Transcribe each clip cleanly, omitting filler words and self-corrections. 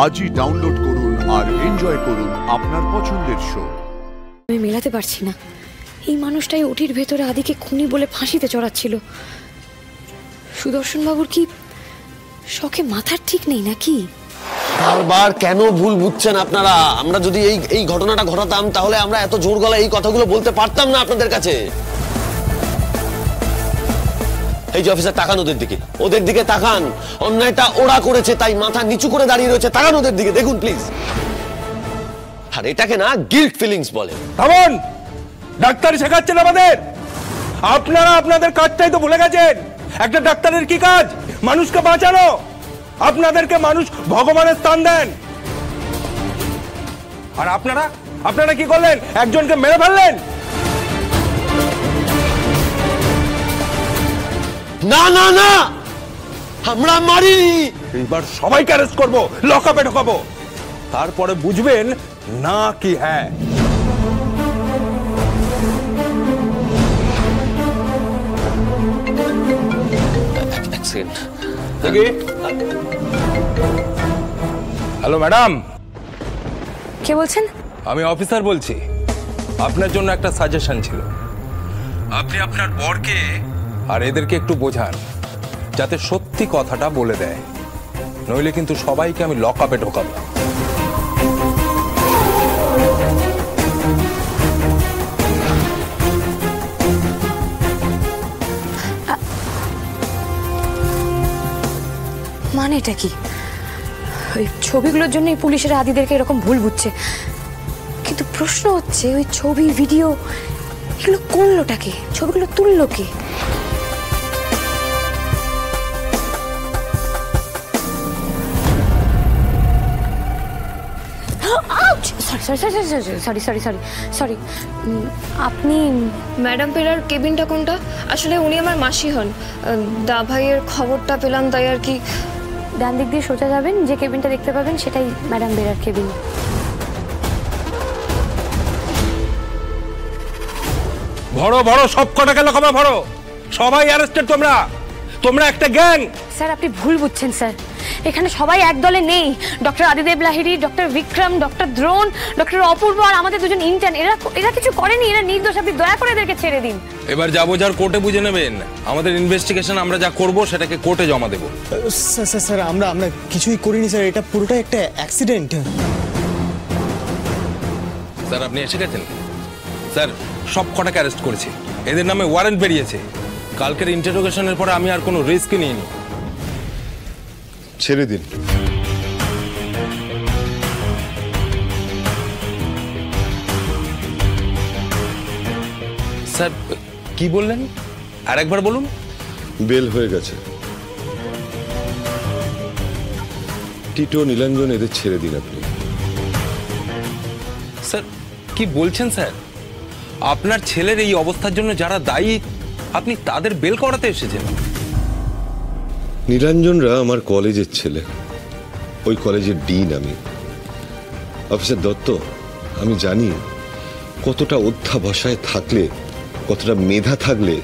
আজই ডাউনলোড করুন আর এনজয় করুন আপনার পছন্দের শো। আমি মেলাতে পারছি না, এই মানুষটাই ওটির ভেতরে আদিকে খুনি বলে ফাঁসিতে চড়াচ্ছিল। সুদর্শন বাবুর কি শখে মাথার ঠিক নেই নাকি? বারবার কেন ভুল বুঝছেন আপনারা? আমরা যদি এই ঘটনাটা ঘটাতাম তাহলে আমরা এত জোর গলায় এই কথাগুলো বলতে পারতাম না আপনাদের কাছে। এই যে অফিসার, তাকান ওদের দিকে তাকান। অন্যায়টা ওরা করেছে তাই মাথা নিচু করে দাঁড়িয়ে রয়েছে, তাকান ওদের দিকে, দেখুন প্লিজ। আর এটাকে না গিল্ট ফিলিংস বলে। থামুন, ডাক্তার শেখাচ্ছেন আমাদের। আপনারা আপনাদের কাজটাই তো ভুলে গেছেন। একটা ডাক্তারের কি কাজ? মানুষকে বাঁচানো। আপনাদেরকে মানুষ ভগবানের স্থান দেন, আর আপনারা কি করলেন? একজনকে মেরে ফেললেন। না না না, আমরা মারিনি। এইবার সবাইকে অ্যারেস্ট করবো, লকআপে ঢোকাবো, তারপরে বুঝবেন না কি হ্যাঁ। Hello madam. কে বলছেন? আমি অফিসার বলছি। আপনার জন্য একটা সাজেশন ছিল। আপনি আপনার বরকে আর এদেরকে একটু বোঝান যাতে সত্যি কথাটা বলে দেয়, নইলে কিন্তু সবাইকে আমি লকআপে ঢোকাবো। মানে এটা কি? ওই ছবিগুলোর জন্যই পুলিশেরা আদিদেরকে এরকম ভুল বুঝছে, কিন্তু প্রশ্ন হচ্ছে ওই ছবি ভিডিও এগুলো করলোটা কে? ছবিগুলো তুললো কে? সরি, আপনি ম্যাডাম পেরার কেবিনটা কোনটা? আসলে উনি আমার মাসি হন, দা ভাইয়ের খবরটা পেলাম তাই আর কি। ডান দিক দিয়ে সোজা যাবেন, যে কেবিনটা দেখতে পাবেন সেটাই ম্যাডাম বেরার কেবিন। ভরো ভরো, সব কটা গেল কবে ভরো, সবাই অ্যারেস্টেড। তোমরা একটা গ্যাং। স্যার আপনি ভুল বুঝছেন স্যার, এখানে সবাই এক দলে নেই। Doctor Adidev Lahiri, doctor Bikram, doctor Drona, doctor Apurba আর আমাদের দুজন ইন্টার্ন, এরা কিছু করেনি, এরা নির্দোষ। আপনি দয়া করে এদেরকে ছেড়ে দিন। এবার যা বোঝার কোর্টে বুঝে নেবেন। আমাদের ইনভেস্টিগেশন আমরা যা করব সেটাকে কোর্টে জমা দেব। স্যার আমরা কিছুই করিনি স্যার, এটা পুরোটাই একটা অ্যাক্সিডেন্ট। স্যার আপনি এসে গেছেন। স্যার সব কটাকে অ্যারেস্ট করেছি, এদের নামে ওয়ারেন্ট বেরিয়েছে। কালকের ইন্টারোগেশনের পরে আমি আর কোনো রিস্ক নিইনি। ছেড়ে দিন। স্যার কি বললেন? আর একবার বলুন। বেল হয়ে গেছে। টিটো, নীলাঞ্জন এদের ছেড়ে দিন আপনি। স্যার কি বলছেন স্যার? আপনার ছেলের এই অবস্থার জন্য যারা দায়ী আপনি তাদের বেল করাতে এসেছেন? নীলাঞ্জনরা আমার কলেজের ছেলে, ওই কলেজের ডিন আমি। অফিসার দত্ত, আমি জানি কতটা অধ্যাবসায় থাকলে, কতটা মেধা থাকলে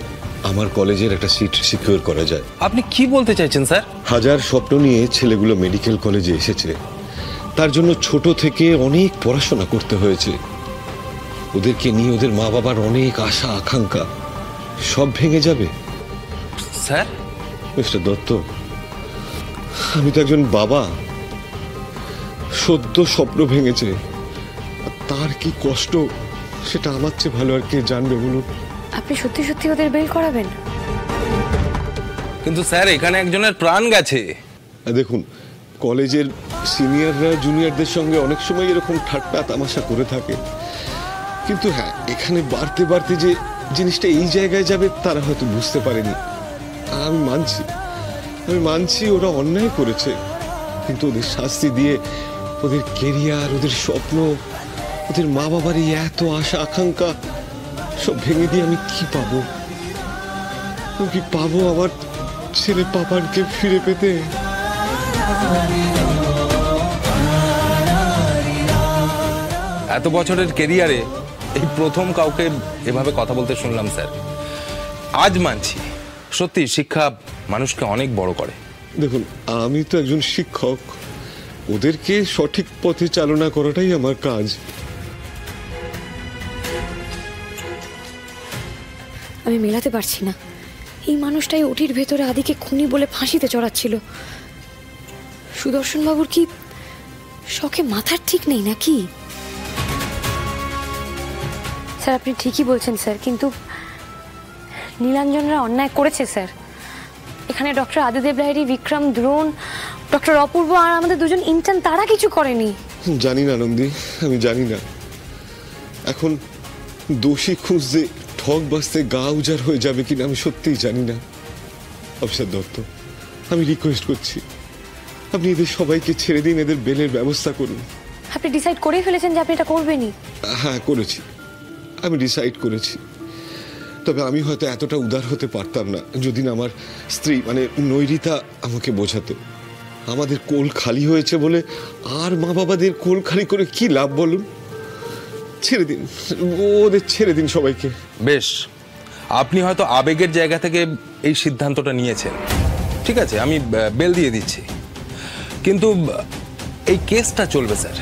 আমার কলেজের একটা সিট সিকিউর করা যায়। আপনি কি বলতে চাইছেন স্যার? হাজার স্বপ্ন নিয়ে ছেলেগুলো মেডিকেল কলেজে এসেছে, তার জন্য ছোট থেকে অনেক পড়াশোনা করতে হয়েছে। ওদেরকে নিয়ে ওদের মা বাবার অনেক আশা আকাঙ্ক্ষা সব ভেঙে যাবে স্যার? মিস্টার দত্ত, আমি তো একজন বাবা, সদ্য স্বপ্ন ভেঙেছে, তার কি কষ্ট সেটা আমার চেয়ে ভালো আর কে জানবে বলুন? আপনি সত্যি সত্যি ওদের বেল করাবেন? কিন্তু স্যার এখানে একজনের প্রাণ গেছে। দেখুন, কলেজের সিনিয়ররা জুনিয়রদের সঙ্গে অনেক সময় এরকম ঠাট্টা তামাশা করে থাকে, কিন্তু হ্যাঁ, এখানে বাড়তে বাড়তে যে জিনিসটা এই জায়গায় যাবে তারা হয়তো বুঝতে পারেনি। আমি মানছি ওরা অন্যায় করেছে, কিন্তু ওদের শাস্তি দিয়ে ওদের কেরিয়ার, ওদের স্বপ্ন, ওদের মা বাবার এই এত আশা আকাঙ্ক্ষা সব ভেঙে দিয়ে আমি কি পাবো? আমার ছেলে পাপানকে ফিরে পেতে? এত বছরের কেরিয়ারে এই প্রথম কাউকে এভাবে কথা বলতে শুনলাম স্যার। আজ মানছি সত্যি শিক্ষা মানুষকে অনেক বড় করে। দেখুন, আমি তো একজন শিক্ষক, ওদেরকে সঠিক পথে চালনা করাটাই আমার কাজ। আমি মেলাতে পারছি না, এই মানুষটাই ওটির ভেতরে আদিকে খুনি বলে ফাঁসিতে চড়াচ্ছিল। সুদর্শন বাবুর কি শখে মাথার ঠিক নেই নাকি? স্যার আপনি ঠিকই বলছেন স্যার, কিন্তু নীলাঞ্জনরা অন্যায় করেছে স্যার। এখানে ডক্টর আদিদেব লাহিড়ী, বিক্রম, দ্রোণ, ডক্টর অপূর্ব আর আমাদের দুজন ইন্টার্ন, তারা কিছু করেনি। জানি না নন্দী, আমি জানি না। এখন দোষী খুঁজতে ঠক বাঁচতে গা উজাড় হয়ে যাবে কিনা আমি সত্যিই জানি না। অফিসার দত্ত, আমি রিকোয়েস্ট করছি, আপনি এদের সবাইকে ছেড়ে দিন, এদের বেলের ব্যবস্থা করুন। আপনি ডিসাইড করেই ফেলেছেন যে আপনি এটা করবেনই? হ্যাঁ করেছি, আমি ডিসাইড করেছি। তবে আমি হয়তো এতটা উদার হতে পারতাম না যদি না আমার স্ত্রী মানে নৈরিতা আমাকে বোঝাতো। আমাদের কোল খালি হয়েছে বলে আর মা বাবাদের কোল খালি করে কি লাভ বলুন? ছেড়ে দিন, ওদের ছেড়ে দিন সবাইকে। বেশ, আপনি হয়তো আবেগের জায়গা থেকে এই সিদ্ধান্তটা নিয়েছেন, ঠিক আছে, আমি বেল দিয়ে দিচ্ছি। কিন্তু এই কেসটা চলবে স্যার,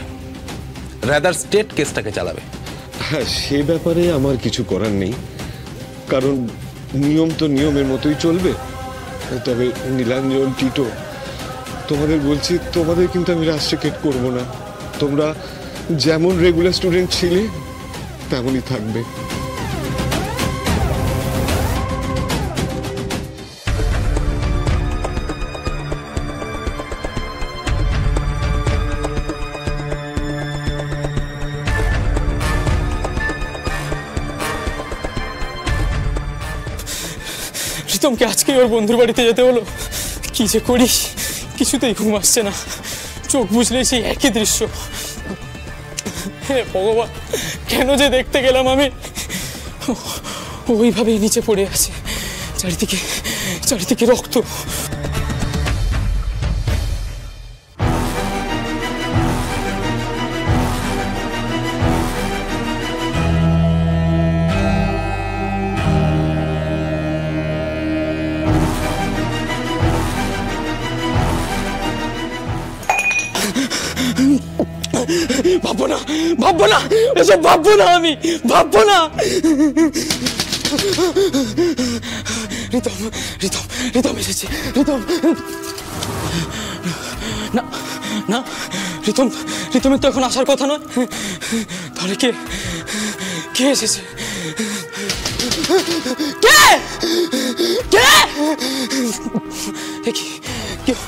রাদার স্টেট কেসটাকে চালাবে। হ্যাঁ, সে ব্যাপারে আমার কিছু করার নেই, কারণ নিয়ম তো নিয়মের মতোই চলবে। তবে নীলাঞ্জন, টিটো, তোমাদের বলছি, তোমাদের কিন্তু আমি রাস্ট্রিকেট করব না। তোমরা যেমন রেগুলার স্টুডেন্ট ছিলে তেমনই থাকবে। প্রীতমকে আজকে ওর বন্ধুর বাড়িতে যেতে হলো। কি যে করি, কিছুতেই ঘুম আসছে না, চোখ বুঝলেই সেই একই দৃশ্য। হে ভগবান, কেন যে দেখতে গেলাম আমি। ওইভাবেই নিচে পড়ে আছে, চারিদিকে চারিদিকে রক্ত। ভাববো না, ভাববো না, এসব ভাববো না, আমি ভাববো না। রিতম, রিতম, রিতম এসেছে, রিতম। না না, রিতম, রিতমের তো এখন আসার কথা নয়। তাহলে কে কে এসেছে? কে কে? কেউ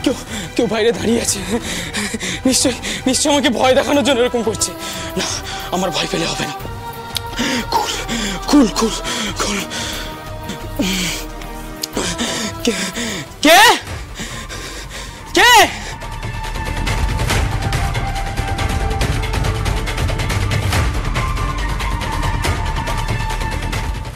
কেউ কেউ বাইরে দাঁড়িয়ে আছে। নিশ্চয় নিশ্চয় আমাকে ভয় দেখানোর জন্য এরকম করছে। না, আমার ভয় পেলে হবে না। খুল খুল খুল খুল। কে কে?